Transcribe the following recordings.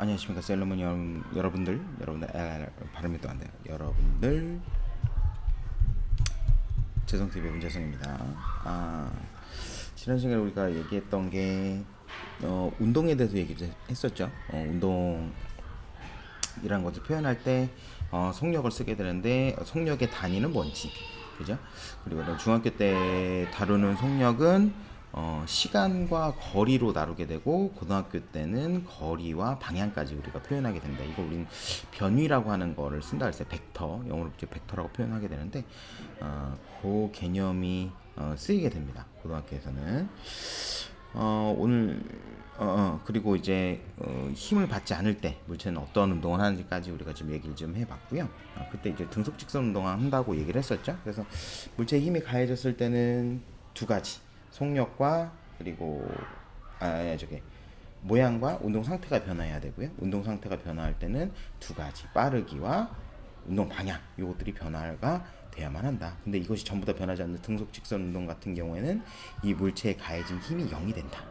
안녕하십니까 셀러문 여러분들 발음이 또 안 돼요. 여러분들 재성TV의 문재성입니다. 지난 시간에 우리가 얘기했던 게 운동에 대해서 얘기를 했었죠. 운동이라는 것을 표현할 때 속력을 쓰게 되는데 속력의 단위는 뭔지, 그죠? 그리고 중학교 때 다루는 속력은 시간과 거리로 다루게 되고, 고등학교 때는 거리와 방향까지 우리가 표현하게 된다. 이걸 우리는 변위라고 하는 거를 쓴다 그랬어요. 벡터, 영어로 이제 벡터라고 표현하게 되는데, 그 개념이 쓰이게 됩니다. 고등학교에서는. 오늘 그리고 이제 힘을 받지 않을 때 물체는 어떤 운동을 하는지까지 우리가 좀 얘기를 좀 해봤고요. 그때 이제 등속 직선 운동을 한다고 얘기를 했었죠. 그래서 물체에 힘이 가해졌을 때는 두 가지, 속력과 그리고 저게 모양과 운동 상태가 변화해야 되고요. 운동 상태가 변화할 때는 두 가지, 빠르기와 운동 방향, 이것들이 변화가 돼야만 한다. 근데 이것이 전부 다 변하지 않는 등속 직선 운동 같은 경우에는 이 물체에 가해진 힘이 0이 된다.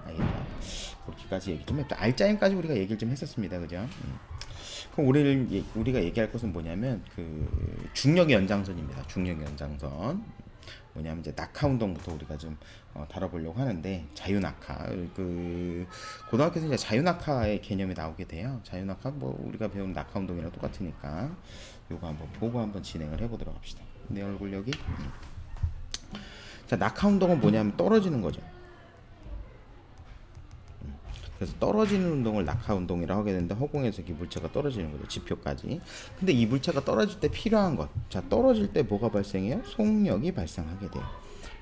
그렇게까지 얘기 좀 했죠. 알짜임까지 우리가 얘기를 좀 했었습니다. 그죠? 그럼 우리가 얘기할 것은 뭐냐면 그 중력의 연장선입니다. 중력의 연장선. 뭐냐면 이제 낙하 운동부터 우리가 좀 다뤄보려고 하는데, 자유낙하, 그 고등학교에서 이제 자유낙하의 개념이 나오게 돼요. 자유낙하 뭐 우리가 배운 낙하 운동이랑 똑같으니까 요거 한번 보고 한번 진행을 해보도록 합시다. 내 얼굴 여기. 자, 낙하 운동은 뭐냐면 떨어지는 거죠. 그래서 떨어지는 운동을 낙하 운동이라고 하게 되는데, 허공에서 이 물체가 떨어지는 거죠. 지표까지. 근데 이 물체가 떨어질 때 필요한 것, 자, 떨어질 때 뭐가 발생해요? 속력이 발생하게 돼요.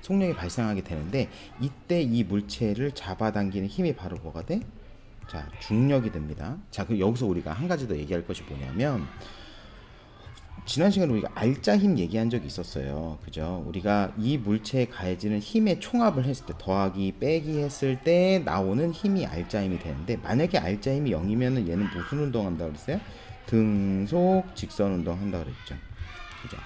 속력이 발생하게 되는데, 이때 이 물체를 잡아당기는 힘이 바로 뭐가 돼? 자, 중력이 됩니다. 자, 그 여기서 우리가 한 가지 더 얘기할 것이 뭐냐면, 지난 시간에 우리가 알짜 힘 얘기한 적이 있었어요. 그죠? 우리가 이 물체에 가해지는 힘의 총합을 했을 때, 더하기 빼기 했을 때 나오는 힘이 알짜 힘이 되는데, 만약에 알짜 힘이 0이면은 얘는 무슨 운동 한다고 그랬어요? 등속 직선 운동 한다고 그랬죠. 그죠?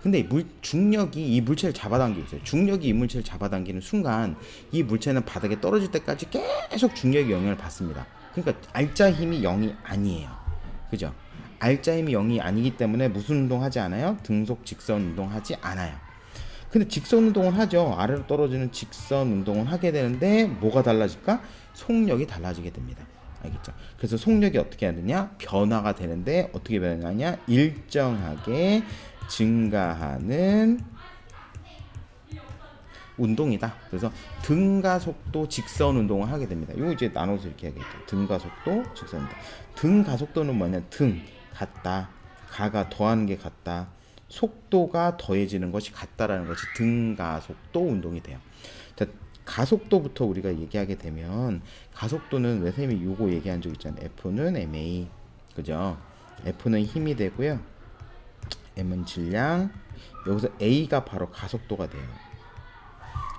근데 중력이 이 물체를 잡아당기고 있어요. 중력이 이 물체를 잡아당기는 순간 이 물체는 바닥에 떨어질 때까지 계속 중력의 영향을 받습니다. 그러니까 알짜 힘이 0이 아니에요. 그죠? 알짜 힘이 0이 아니기 때문에 무슨 운동 하지 않아요? 등속 직선 운동 하지 않아요. 근데 직선 운동을 하죠. 아래로 떨어지는 직선 운동을 하게 되는데 뭐가 달라질까? 속력이 달라지게 됩니다. 알겠죠? 그래서 속력이 어떻게 하느냐? 변화가 되는데, 어떻게 변하냐? 일정하게 증가하는 운동이다. 그래서 등가속도 직선 운동을 하게 됩니다. 이거 이제 나눠서 이렇게 하겠죠. 등가속도 직선 운동. 등가속도는 뭐냐? 등 같다, 가가 더하는 게 같다, 속도가 더해지는 것이 같다라는 것이 등가속도 운동이 돼요. 자, 가속도부터 우리가 얘기하게 되면, 가속도는 왜 선생님이 요거 얘기한 적 있잖아요. F는 ma, 그죠? F는 힘이 되고요, M은 질량, 여기서 A가 바로 가속도가 돼요.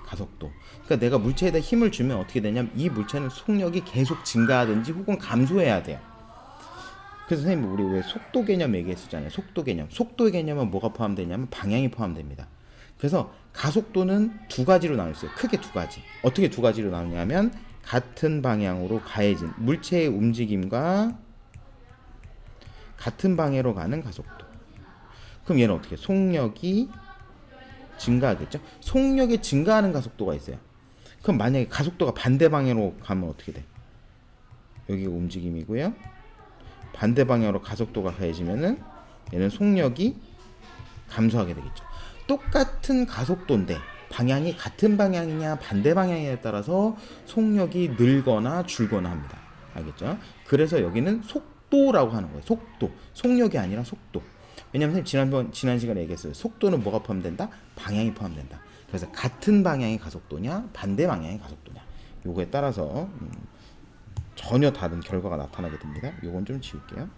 가속도. 그러니까 내가 물체에다 힘을 주면 어떻게 되냐면, 이 물체는 속력이 계속 증가하든지 혹은 감소해야 돼요. 그래서 선생님 우리 왜 속도 개념 얘기했었잖아요. 속도 개념. 속도 개념은 뭐가 포함되냐면 방향이 포함됩니다. 그래서 가속도는 두 가지로 나눌 수 있어요. 크게 두 가지. 어떻게 두 가지로 나누냐면, 같은 방향으로 가해진 물체의 움직임과 같은 방향으로 가는 가속도. 그럼 얘는 어떻게? 속력이 증가하겠죠? 속력이 증가하는 가속도가 있어요. 그럼 만약에 가속도가 반대 방향으로 가면 어떻게 돼? 여기가 움직임이고요, 반대 방향으로 가속도가 가해지면은 얘는 속력이 감소하게 되겠죠. 똑같은 가속도인데 방향이 같은 방향이냐 반대 방향에 따라서 속력이 늘거나 줄거나 합니다. 알겠죠? 그래서 여기는 속도라고 하는 거예요. 속도. 속력이 아니라 속도. 왜냐면 지난 시간에 얘기했어요. 속도는 뭐가 포함된다? 방향이 포함된다. 그래서 같은 방향의 가속도냐 반대 방향의 가속도냐, 요거에 따라서 전혀 다른 결과가 나타나게 됩니다. 요건 좀 지울게요.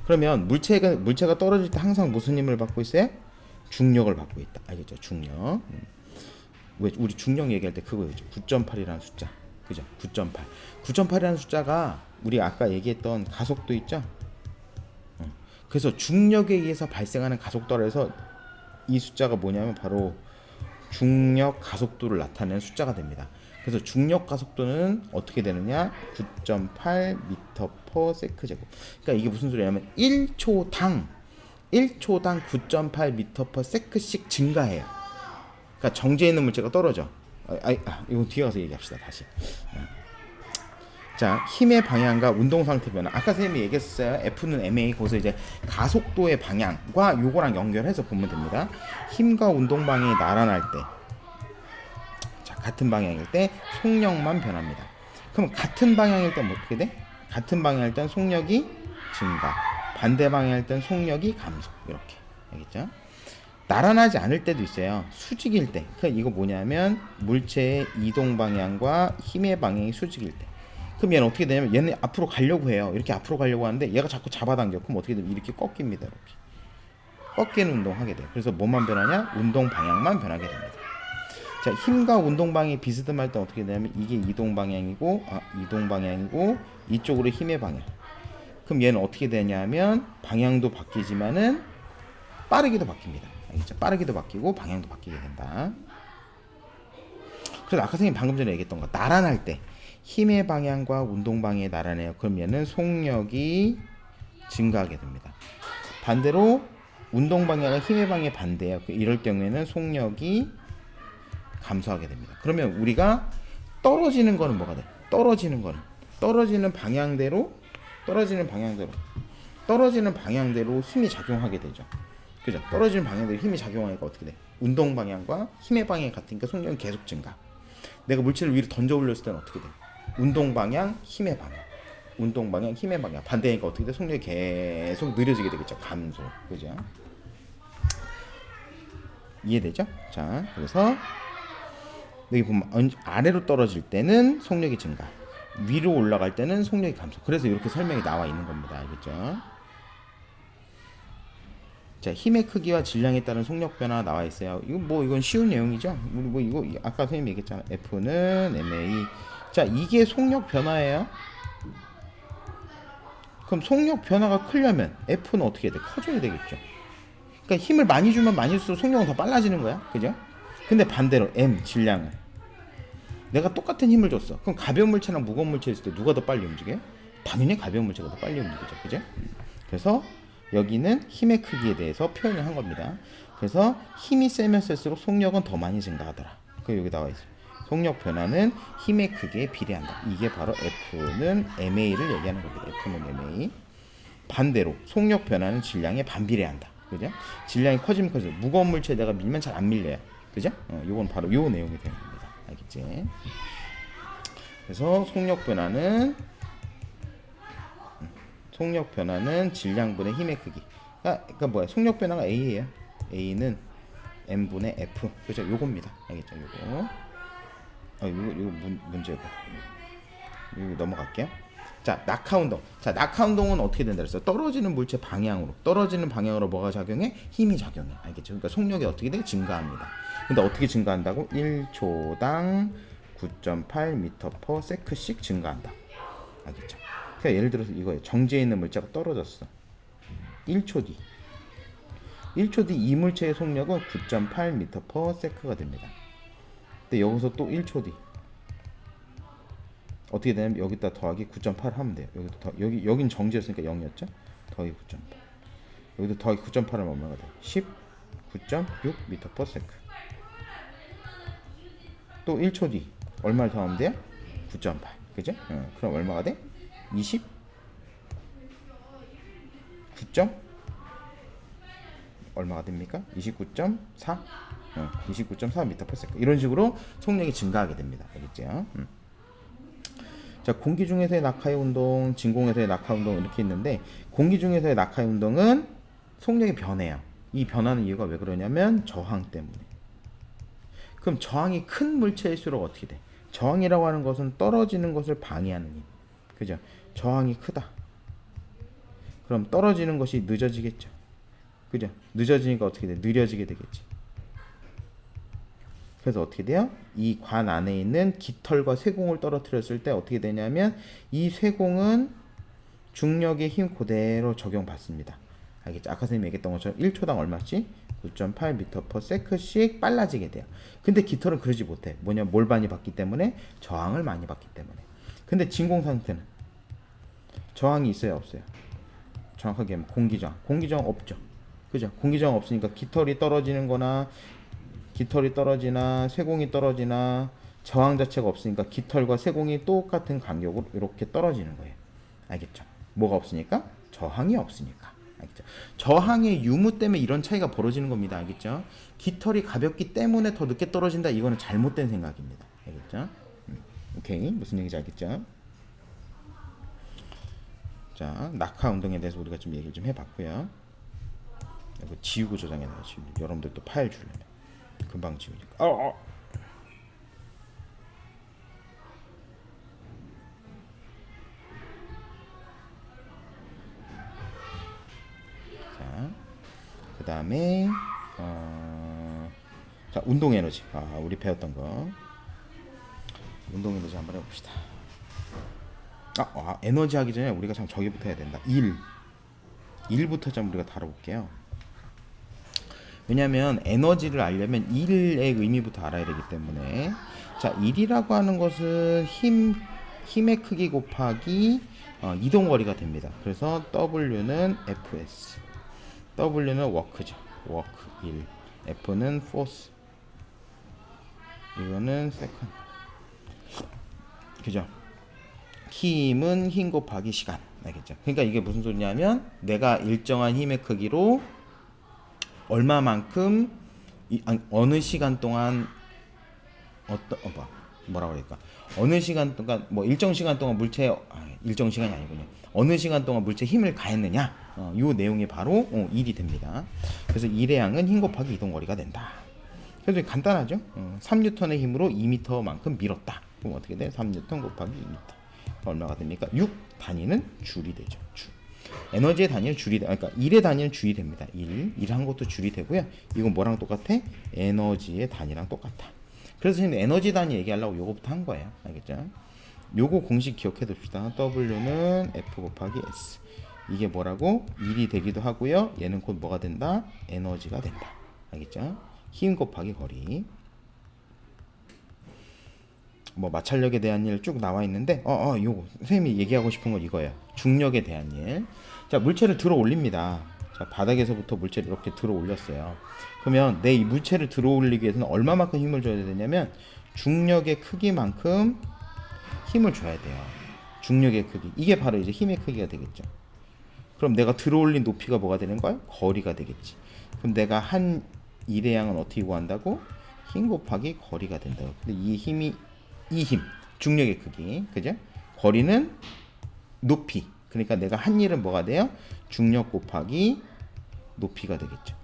그러면 물체가 떨어질 때 항상 무슨 힘을 받고 있어요? 중력을 받고 있다. 알겠죠? 중력. 왜 우리 중력 얘기할 때 그거였죠. 9.8이라는 숫자. 그죠? 9.8. 9.8이라는 숫자가 우리 아까 얘기했던 가속도 있죠? 그래서 중력에 의해서 발생하는 가속도라 해서 이 숫자가 뭐냐면 바로 중력 가속도를 나타내는 숫자가 됩니다. 그래서 중력 가속도는 어떻게 되느냐? 9.8m/s 제곱. 그러니까 이게 무슨 소리냐면 1초당 9.8m/s씩 증가해요. 그러니까 정지해 있는 물체가 떨어져. 이거 뒤에 가서 얘기합시다. 다시. 자, 힘의 방향과 운동 상태 변화. 아까 선생님이 얘기했어요. F는 ma. 거기서 이제 가속도의 방향과 요거랑 연결해서 보면 됩니다. 힘과 운동 방향이 나란할 때, 자, 같은 방향일 때 속력만 변합니다. 그럼 같은 방향일 때 어떻게 돼? 같은 방향일 땐 속력이 증가, 반대 방향일 땐 속력이 감소. 이렇게. 알겠죠? 나란하지 않을 때도 있어요. 수직일 때. 그러니까 이거 뭐냐면 물체의 이동 방향과 힘의 방향이 수직일 때. 그럼 얘는 어떻게 되냐면 얘는 앞으로 가려고 해요. 이렇게 앞으로 가려고 하는데 얘가 자꾸 잡아당겨. 그럼 어떻게 되면 이렇게 꺾입니다. 이렇게 꺾이는 운동하게 돼요. 그래서 뭐만 변하냐? 운동 방향만 변하게 됩니다. 자, 힘과 운동 방향이 비스듬할 때 어떻게 되냐면 이게 이동 방향이고 이쪽으로 힘의 방향. 그럼 얘는 어떻게 되냐면 방향도 바뀌지만은 빠르게도 바뀝니다. 알겠죠? 빠르게도 바뀌고 방향도 바뀌게 된다. 그래서 아까 선생님 방금 전에 얘기했던 거 나란할 때 힘의 방향과 운동 방향이 나란해요. 그럼 얘는 속력이 증가하게 됩니다. 반대로 운동 방향과 힘의 방향이 반대예요. 이럴 경우에는 속력이 감소하게 됩니다. 그러면 우리가 떨어지는 거는 뭐가 돼? 떨어지는 방향대로 힘이 작용하게 되죠. 그죠? 떨어지는 방향대로 힘이 작용하니까 어떻게 돼? 운동 방향과 힘의 방향이 같으니까 속력은 계속 증가. 내가 물체를 위로 던져 올렸을 때는 어떻게 돼? 운동 방향, 힘의 방향. 반대니까 어떻게 돼? 속력이 계속 느려지게 되겠죠. 감소. 그죠? 이해되죠? 자, 그래서 여기 보면 아래로 떨어질 때는 속력이 증가, 위로 올라갈 때는 속력이 감소. 그래서 이렇게 설명이 나와 있는 겁니다. 알겠죠? 자, 힘의 크기와 질량에 따른 속력 변화가 나와 있어요. 이건 쉬운 내용이죠. 이거 아까 선생님이 얘기했잖아. F는 ma. 자, 이게 속력 변화예요. 그럼 속력 변화가 크려면 F는 어떻게 해야 돼? 커져야 되겠죠. 그러니까 힘을 많이 주면 많이 줄수록 속력은 더 빨라지는 거야. 그죠? 근데 반대로 m 질량은 내가 똑같은 힘을 줬어. 그럼 가벼운 물체랑 무거운 물체 있을 때 누가 더 빨리 움직여? 당연히 가벼운 물체가 더 빨리 움직이죠. 그죠? 그래서 여기는 힘의 크기에 대해서 표현을 한 겁니다. 그래서 힘이 세면 셀수록 속력은 더 많이 증가하더라. 그 여기 나와 있어요. 속력 변화는 힘의 크기에 비례한다. 이게 바로 F는 ma를 얘기하는 겁니다. F는 ma. 반대로 속력 변화는 질량에 반비례한다. 그죠? 질량이 커지면 커지면 무거운 물체 내가 밀면 잘 안 밀려요. 그죠? 요건 바로 요 내용이 되는 겁니다. 알겠지? 그래서 속력 변화는 질량분의 힘의 크기. 그러니까 뭐야? 속력 변화가 a예요. a는 m분의 f. 그죠? 요겁니다. 알겠죠? 요거. 이거 문제고. 이거 넘어갈게요. 자, 낙하 운동. 자, 낙하 운동은 어떻게 된다 그랬어요? 떨어지는 물체 방향으로 뭐가 작용해? 힘이 작용해. 알겠죠? 그러니까 속력이 어떻게 돼? 증가합니다. 근데 어떻게 증가한다고? 1초당 9.8m/s씩 증가한다. 알겠죠? 그러니까 예를 들어서 이거예요. 정지해 있는 물체가 떨어졌어. 1초 뒤 이 물체의 속력은 9.8m/s가 됩니다. 근데 여기서 또 1초 뒤 어떻게 되냐면 여기다 더하기 9.8 하면 돼요. 여긴 정지였으니까 0이었죠? 더하기 9.8. 여기도 더하기 9.8 하면 얼마가 돼요? 19.6m/s. 또 1초 뒤 얼마를 더하면 돼요? 9.8. 그죠? 그럼 얼마가 돼? 29. 얼마가 됩니까? 29.4. 29.4m/s. 이런 식으로 속력이 증가하게 됩니다. 알겠죠? 자, 공기 중에서의 낙하의 운동, 진공에서의 낙하 운동 이렇게 있는데 공기 중에서의 낙하의 운동은 속력이 변해요. 이 변하는 이유가 왜 그러냐면 저항 때문에. 그럼 저항이 큰 물체일수록 어떻게 돼? 저항이라고 하는 것은 떨어지는 것을 방해하는 힘. 그죠? 저항이 크다. 그럼 떨어지는 것이 늦어지겠죠. 그죠? 늦어지니까 어떻게 돼? 느려지게 되겠지. 그래서 어떻게 돼요? 이 관 안에 있는 깃털과 쇠공을 떨어뜨렸을 때 어떻게 되냐면 이 쇠공은 중력의 힘 그대로 적용받습니다. 알겠죠? 아까 선생님이 얘기했던 것처럼 1초당 얼마씩? 9.8m/s씩 빨라지게 돼요. 근데 깃털은 그러지 못해. 뭐냐, 뭘 많이 받기 때문에? 저항을 많이 받기 때문에. 근데 진공 상태는 저항이 있어요, 없어요? 정확하게 하면 공기저항. 공기저항 없죠. 그죠? 공기저항 없으니까 깃털이 떨어지나 쇠공이 떨어지나 저항 자체가 없으니까 깃털과 쇠공이 똑같은 간격으로 이렇게 떨어지는 거예요. 알겠죠? 뭐가 없으니까? 저항이 없으니까. 알겠죠? 저항의 유무 때문에 이런 차이가 벌어지는 겁니다. 알겠죠? 깃털이 가볍기 때문에 더 늦게 떨어진다. 이거는 잘못된 생각입니다. 알겠죠? 오케이. 무슨 얘기인지 알겠죠? 자, 낙하 운동에 대해서 우리가 좀 얘기를 좀 해봤고요. 이거 지우고 저장해놔요. 여러분들 또 파일 주려면 금방 지우니까. 자, 그 다음에 자, 운동 에너지. 우리 배웠던 거. 운동 에너지 한번 해봅시다. 에너지 하기 전에 우리가 참 저기부터 해야 된다. 일부터 좀 우리가 다뤄볼게요. 왜냐하면 에너지를 알려면 일의 의미부터 알아야 되기 때문에. 자, 일이라고 하는 것은 힘의 크기 곱하기 이동거리가 됩니다. 그래서 W는 Fs, W는 워크죠. 워크 1, F는 포스, 이거는 세컨드. 그죠? 힘은 힘 곱하기 시간. 알겠죠? 그러니까 이게 무슨 소리냐면 내가 일정한 힘의 크기로 얼마만큼 어느 시간 동안 뭐라고 할까? 어느 시간 동안 뭐 일정 시간 동안 물체에 일정 시간이 아니군요. 어느 시간 동안 물체에 힘을 가했느냐? 요 내용이 바로 일이 됩니다. 그래서 일의 양은 힘 곱하기 이동거리가 된다. 그래서 간단하죠? 3N의 힘으로 2m만큼 밀었다. 그럼 어떻게 돼? 3N 곱하기 2m. 얼마가 됩니까? 6 단위는 줄이 되죠. 줄. 에너지의 단위는 줄이 돼. 그러니까 일의 단위는 줄이 됩니다. 일한 것도 줄이 되고요. 이건 뭐랑 똑같아? 에너지의 단위랑 똑같아. 그래서 지금 에너지 단위 얘기하려고 요거부터 한 거예요. 알겠죠? 요거 공식 기억해 둡시다. W는 F 곱하기 S. 이게 뭐라고? 일이 되기도 하고요. 얘는 곧 뭐가 된다? 에너지가 된다. 알겠죠? 힘 곱하기 거리. 뭐 마찰력에 대한 일 쭉 나와 있는데 요거 선생님이 얘기하고 싶은 건 이거예요. 중력에 대한 일. 자, 물체를 들어 올립니다. 자, 바닥에서부터 물체를 이렇게 들어 올렸어요. 그러면 내 이 물체를 들어 올리기 위해서는 얼마만큼 힘을 줘야 되냐면 중력의 크기만큼 힘을 줘야 돼요. 중력의 크기. 이게 바로 이제 힘의 크기가 되겠죠. 그럼 내가 들어 올린 높이가 뭐가 되는 거야? 거리가 되겠지. 그럼 내가 한 일의 양은 어떻게 구한다고? 힘 곱하기 거리가 된다고. 근데 이 힘, 중력의 크기, 그죠? 거리는 높이. 그러니까 내가 한 일은 뭐가 돼요? 중력 곱하기 높이가 되겠죠.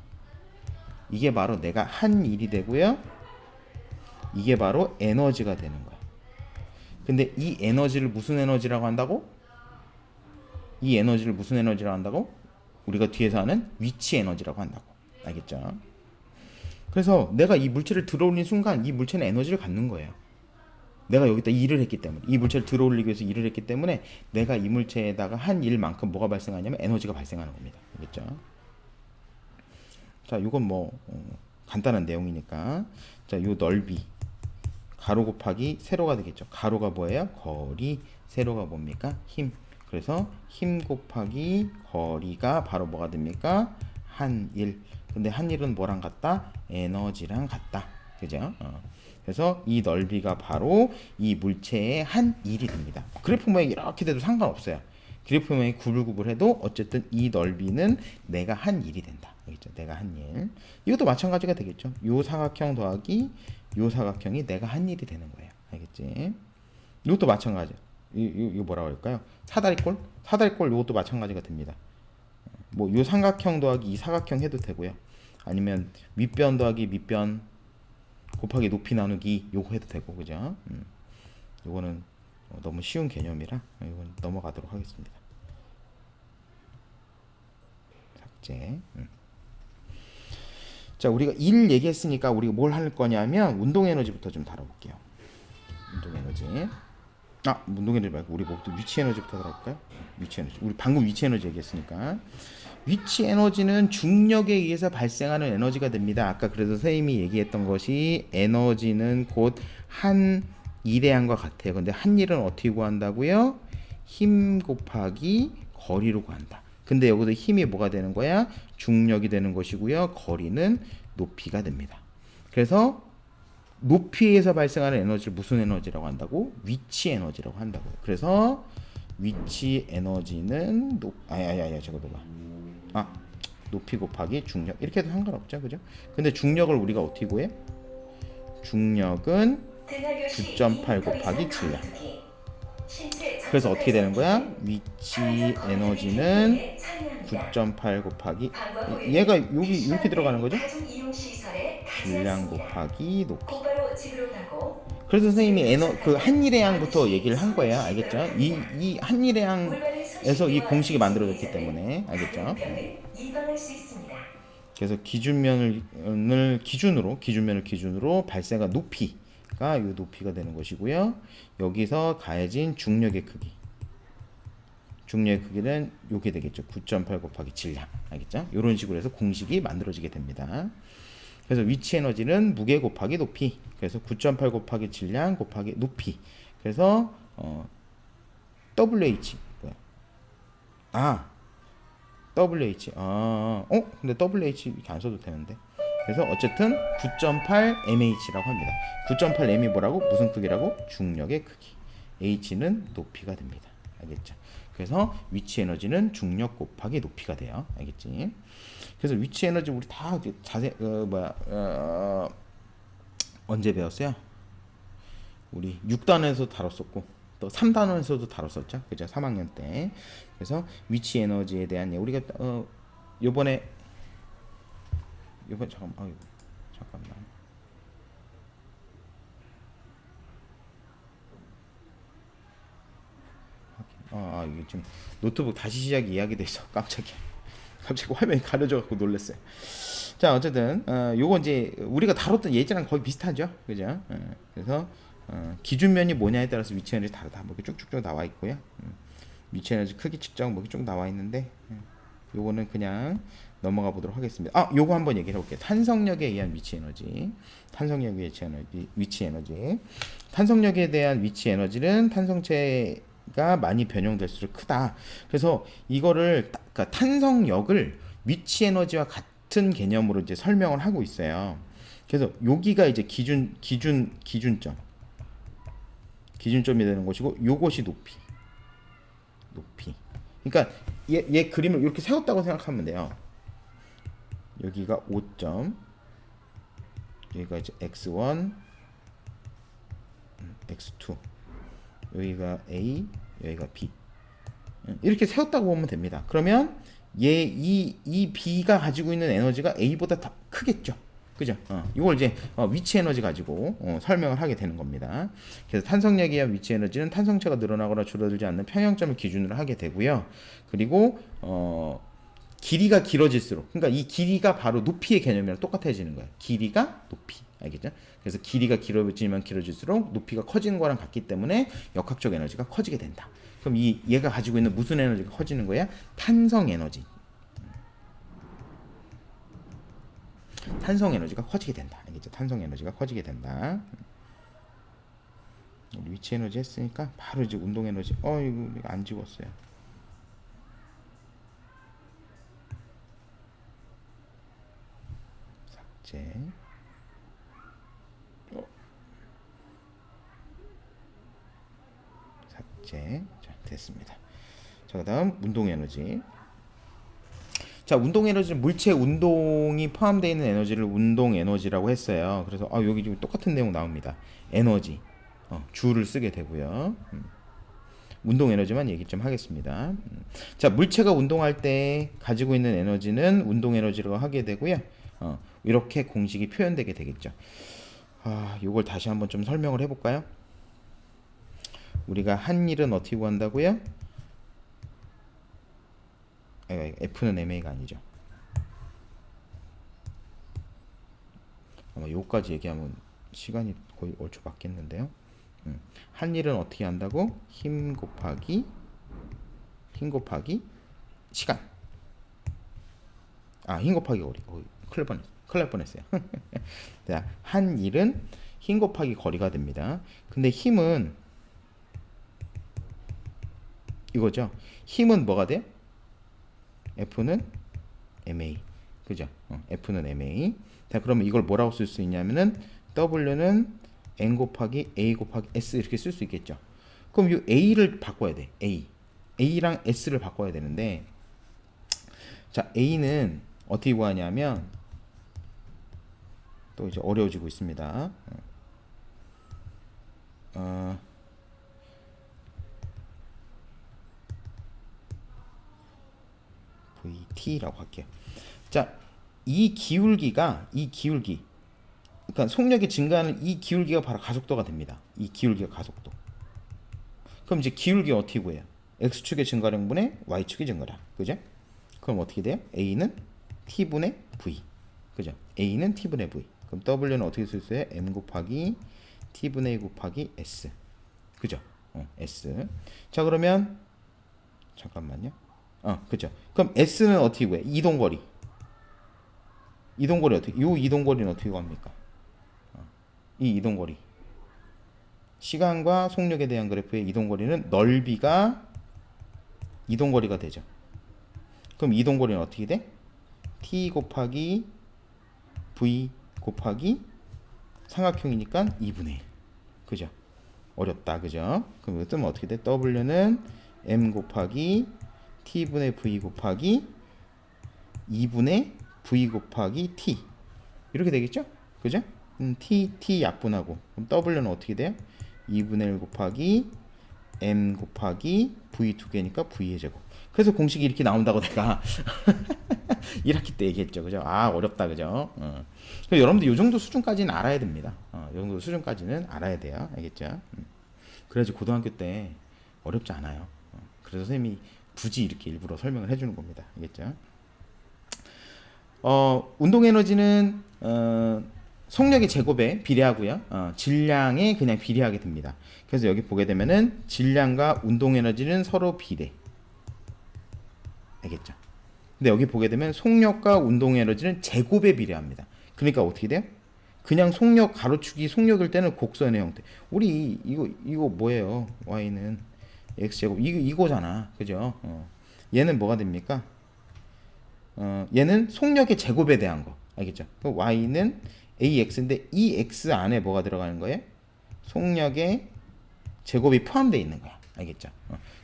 이게 바로 내가 한 일이 되고요. 이게 바로 에너지가 되는 거야. 근데 이 에너지를 무슨 에너지라고 한다고? 이 에너지를 무슨 에너지라고 한다고? 우리가 뒤에서 하는 위치 에너지라고 한다고. 알겠죠? 그래서 내가 이 물체를 들어올린 순간 이 물체는 에너지를 갖는 거예요. 내가 여기다 일을 했기 때문에, 이 물체를 들어올리기 위해서 일을 했기 때문에 내가 이 물체에다가 한 일만큼 뭐가 발생하냐면 에너지가 발생하는 겁니다. 알겠죠? 자, 이건 뭐 간단한 내용이니까. 자, 요 넓이 가로 곱하기 세로가 되겠죠. 가로가 뭐예요? 거리. 세로가 뭡니까? 힘. 그래서 힘 곱하기 거리가 바로 뭐가 됩니까? 한 일. 근데 한 일은 뭐랑 같다? 에너지랑 같다. 그죠? 그래서 이 넓이가 바로 이 물체의 한 일이 됩니다. 그래프 모양이 이렇게 돼도 상관없어요. 그래프 모양이 구불구불해도 어쨌든 이 넓이는 내가 한 일이 된다. 알겠죠? 내가 한 일. 이것도 마찬가지가 되겠죠. 요 사각형 더하기 요 사각형이 내가 한 일이 되는 거예요. 알겠지? 이것도 마찬가지. 이거 뭐라고 할까요? 사다리꼴? 사다리꼴 이것도 마찬가지가 됩니다. 뭐 요 삼각형 더하기 이 사각형 해도 되고요. 아니면 윗변 더하기 밑변 곱하기 높이 나누기 요거 해도 되고, 그죠? 요거는 너무 쉬운 개념이라 이건 넘어가도록 하겠습니다. 삭제. 자, 우리가 일 얘기했으니까 우리가 뭘 할 거냐면 운동 에너지부터 좀 다뤄볼게요. 운동 에너지. 운동 에너지 말고 우리 뭐부터 위치 에너지부터 다뤄볼까요? 위치 에너지. 우리 방금 위치 에너지 얘기했으니까 위치 에너지는 중력에 의해서 발생하는 에너지가 됩니다. 아까 그래서 선생님이 얘기했던 것이 에너지는 곧 한 일의 양과 같아요. 근데 한 일은 어떻게 구한다고요? 힘 곱하기 거리로 구한다. 근데 여기서 힘이 뭐가 되는 거야? 중력이 되는 것이고요. 거리는 높이가 됩니다. 그래서 높이에서 발생하는 에너지를 무슨 에너지라고 한다고? 위치 에너지라고 한다고요. 그래서 위치 에너지는 저거 봐봐. 높이 곱하기 중력 이렇게 해도 상관없죠, 그죠? 근데 중력을 우리가 어떻게 구해? 중력은 9.8 곱하기 질량. 그래서 어떻게 되는 거야? 위치 에너지는 9.8 곱하기 얘가 여기 이렇게 들어가는 거죠? 질량 곱하기 높이. 그래서 선생님이 그 한일의 양부터 얘기를 한 거예요. 알겠죠? 이 한일의 양에서 이 공식이 만들어졌기 때문에 알겠죠? 그래서 기준면을 기준으로 발생한 높이가 이 높이가 되는 것이고요. 여기서 가해진 중력의 크기는 요게 되겠죠. 9.8 곱하기 질량. 알겠죠? 이런 식으로 해서 공식이 만들어지게 됩니다. 그래서 위치 에너지는 무게 곱하기 높이. 그래서 9.8 곱하기 질량 곱하기 높이. 그래서 WH 뭐야? WH. 근데 WH 이렇게 안 써도 되는데. 그래서 어쨌든 9.8 mH라고 합니다. 9.8 m이 뭐라고? 무슨 크기라고? 중력의 크기. h는 높이가 됩니다. 알겠죠? 그래서 위치 에너지는 중력 곱하기 높이가 돼요. 알겠지? 그래서 위치 에너지 우리 다 자세 언제 배웠어요? 우리 6단원에서 다뤘었고 또 3단원에서도 다뤘었죠. 그죠? 3학년 때. 그래서 위치 에너지에 대한 우리가 요번에 잠깐만. 이게 지금 노트북 다시 시작 이야기돼 있어. 갑자기 화면이 가려져 갖고 놀랐어요. 자, 어쨌든 요거 이제 우리가 다뤘던 예제랑 거의 비슷하죠, 그죠? 그래서 기준면이 뭐냐에 따라서 위치 에너지 다르다. 뭐 이렇게 쭉쭉 나와 있고요. 위치 에너지 크기 측정 뭐 이렇게 쭉 나와 있는데 요거는 그냥 넘어가 보도록 하겠습니다. 요거 한번 얘기해 볼게요. 탄성력에 의한 위치 에너지. 탄성력에 대한 위치 에너지는 탄성체가 많이 변형될수록 크다. 그래서 이거를 그러니까 탄성력을 위치 에너지와 같은 개념으로 이제 설명을 하고 있어요. 그래서 여기가 이제 기준점이 되는 것이고 요것이 높이. 그러니까 얘 그림을 이렇게 세웠다고 생각하면 돼요. 여기가 5점, 여기가 이제 x1, x2, 여기가 a, 여기가 b. 이렇게 세웠다고 보면 됩니다. 그러면 이 b가 가지고 있는 에너지가 a보다 더 크겠죠. 그죠? 이걸 이제 위치 에너지 가지고 설명을 하게 되는 겁니다. 그래서 탄성력에 의한 위치 에너지는 탄성체가 늘어나거나 줄어들지 않는 평형점을 기준으로 하게 되고요. 그리고 길이가 길어질수록, 그러니까 이 길이가 바로 높이의 개념이랑 똑같아지는 거예요. 길이가 높이. 알겠죠? 그래서 길이가 길어질수록 높이가 커지는 거랑 같기 때문에 역학적 에너지가 커지게 된다. 그럼 얘가 가지고 있는 무슨 에너지가 커지는 거야? 탄성 에너지. 탄성 에너지가 커지게 된다. 알겠죠? 탄성 에너지가 커지게 된다. 위치 에너지 했으니까 바로 이제 운동 에너지. 이거 안 지웠어요. 삭제. 삭제. 자, 됐습니다. 자, 그다음 운동 에너지. 자, 운동 에너지는 물체 운동이 포함되어 있는 에너지를 운동 에너지라고 했어요. 그래서 여기 지금 똑같은 내용 나옵니다. 에너지 주를 쓰게 되고요. 운동 에너지만 얘기 좀 하겠습니다. 자, 물체가 운동할 때 가지고 있는 에너지는 운동 에너지라고 하게 되고요. 이렇게 공식이 표현되게 되겠죠. 요걸 다시 한번 좀 설명을 해볼까요? 우리가 한 일은 어떻게 구한다고요? F는 MA가 아니죠. 아마 요까지 얘기하면 시간이 거의 얼추 맞겠는데요. 한 일은 어떻게 한다고? 힘 곱하기 시간. 힘 곱하기 거리. 큰일 날 뻔했어요. 자, 한 일은 힘 곱하기 거리가 됩니다. 근데 힘은 이거죠. 힘은 뭐가 돼요? F는 ma. 그죠? F는 ma. 자, 그러면 이걸 뭐라고 쓸 수 있냐면은 W는 n 곱하기 a 곱하기 s 이렇게 쓸 수 있겠죠. 그럼 이 a를 바꿔야 돼. a랑 s를 바꿔야 되는데, 자, a는 어떻게 구하냐면 또 이제 어려워지고 있습니다. VT라고 할게요. 자, 이 기울기, 그러니까 속력이 증가하는 이 기울기가 바로 가속도가 됩니다. 이 기울기가 가속도. 그럼 이제 기울기 어떻게 구해요? x축의 증가량분의 y축의 증가량. 그죠? 그럼 어떻게 돼요? a는 t분의 v. 그죠? a는 t분의 v. 그럼 w는 어떻게 쓸 수 있어요? m 곱하기 t분의 1 곱하기 s. 그죠? s. 자, 그러면 잠깐만요. 그죠? 그럼 s는 어떻게 구해? 이동거리. 이동거리 어떻게? 요 이동거리는 어떻게 구합니까? 이 이동거리. 시간과 속력에 대한 그래프의 이동거리는 넓이가 이동거리가 되죠. 그럼 이동거리는 어떻게 돼? t 곱하기 v 곱하기 삼각형이니까 2분의 1. 그죠? 어렵다. 그죠? 그럼 이거 뜨면 어떻게 돼? w는 m 곱하기 t분의 v 곱하기 2분의 v 곱하기 t. 이렇게 되겠죠? 그죠? t 약분하고. 그럼 w는 어떻게 돼요? 2분의 1 곱하기 m 곱하기 v 두 개니까 v의 제곱. 그래서 공식이 이렇게 나온다고 내가 1학기 때 얘기했죠. 그죠? 어렵다. 그죠? 여러분들 이 정도 수준까지는 알아야 됩니다. 이 정도 수준까지는 알아야 돼요. 알겠죠? 그래야지 고등학교 때 어렵지 않아요. 그래서 선생님이 굳이 이렇게 일부러 설명을 해주는 겁니다. 알겠죠? 운동 에너지는 속력의 제곱에 비례하고요. 질량에 그냥 비례하게 됩니다. 그래서 여기 보게 되면은 질량과 운동 에너지는 서로 비례. 알겠죠? 근데 여기 보게 되면 속력과 운동 에너지는 제곱에 비례합니다. 그러니까 어떻게 돼요? 그냥 속력 가로축이 속력일 때는 곡선의 형태. 우리 이거 뭐예요? y는 x제곱 이거잖아. 그죠? 얘는 뭐가 됩니까? 얘는 속력의 제곱에 대한 거. 알겠죠? y는 ax인데 이 x 안에 뭐가 들어가는 거예요? 속력의 제곱이 포함되어 있는 거야. 알겠죠?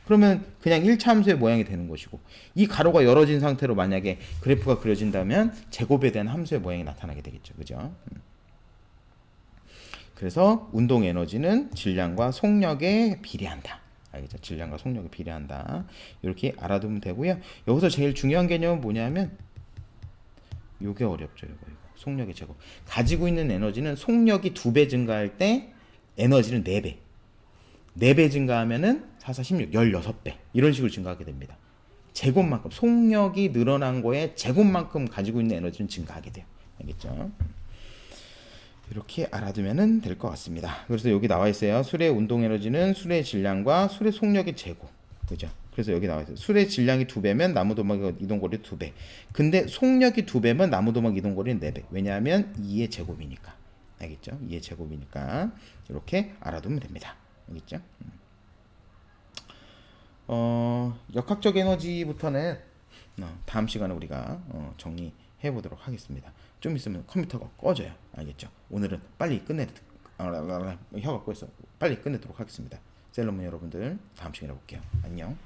그러면 그냥 1차 함수의 모양이 되는 것이고, 이 가로가 열어진 상태로 만약에 그래프가 그려진다면 제곱에 대한 함수의 모양이 나타나게 되겠죠. 그죠? 그래서 운동 에너지는 질량과 속력에 비례한다. 알겠죠? 질량과 속력에 비례한다. 이렇게 알아두면 되고요. 여기서 제일 중요한 개념은 뭐냐면 요게 어렵죠. 이거. 속력의 제곱. 가지고 있는 에너지는 속력이 2배 증가할 때 에너지는 4배. 4배 증가하면은 4, 4, 16, 16배. 이런 식으로 증가하게 됩니다. 제곱만큼, 속력이 늘어난 거에 제곱만큼 가지고 있는 에너지는 증가하게 돼요. 알겠죠? 이렇게 알아두면 될 것 같습니다. 그래서 여기 나와 있어요. 술의 운동 에너지는 술의 질량과 술의 속력의 제곱. 그죠? 그래서 여기 나와 있어요. 술의 질량이 2배면 나무도막 이동거리 2배. 근데 속력이 2배면 나무도막 이동거리는 4배. 왜냐하면 2의 제곱이니까. 알겠죠? 2의 제곱이니까 이렇게 알아두면 됩니다. 알겠죠? 역학적 에너지부터는 다음 시간에 우리가 정리해 보도록 하겠습니다. 좀 있으면 컴퓨터가 꺼져요. 알겠죠? 오늘은 빨리 혀가 꺼있어. 빨리 끝내도록 하겠습니다. 셀러문 여러분들 다음 시간에 볼게요. 안녕.